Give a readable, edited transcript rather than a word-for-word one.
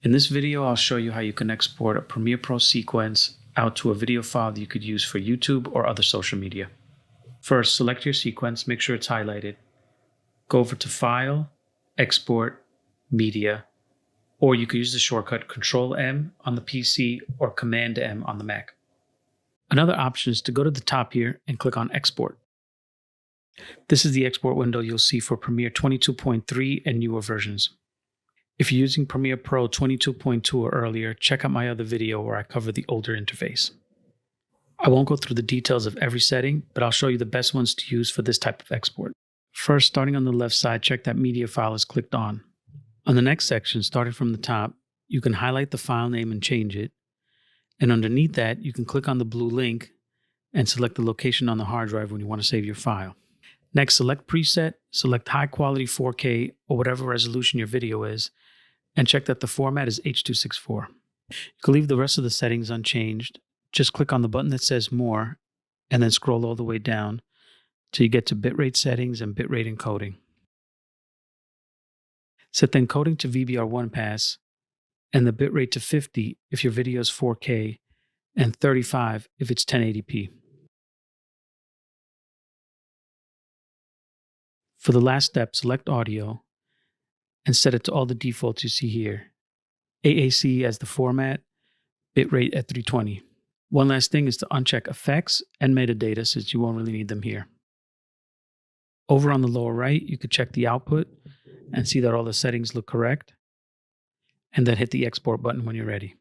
In this video, I'll show you how you can export a Premiere Pro sequence out to a video file that you could use for YouTube or other social media. First, select your sequence, make sure it's highlighted. Go over to File, Export, Media, or you could use the shortcut Control-M on the PC or Command-M on the Mac. Another option is to go to the top here and click on Export. This is the export window you'll see for Premiere 22.3 and newer versions. If you're using Premiere Pro 22.2 or earlier, check out my other video where I cover the older interface. I won't go through the details of every setting, but I'll show you the best ones to use for this type of export. First, starting on the left side, check that media file is clicked on. On the next section, starting from the top, you can highlight the file name and change it. And underneath that, you can click on the blue link and select the location on the hard drive when you want to save your file. Next, select Preset, select High Quality 4K or whatever resolution your video is, and check that the format is H.264. You can leave the rest of the settings unchanged. Just click on the button that says More, and then scroll all the way down till you get to bitrate settings and bitrate encoding. Set the encoding to VBR1 pass, and the bitrate to 50 if your video is 4K, and 35 if it's 1080p. For the last step, select Audio and set it to all the defaults you see here. AAC as the format, bitrate at 320. One last thing is to uncheck Effects and Metadata since you won't really need them here. Over on the lower right, you could check the output and see that all the settings look correct, and then hit the Export button when you're ready.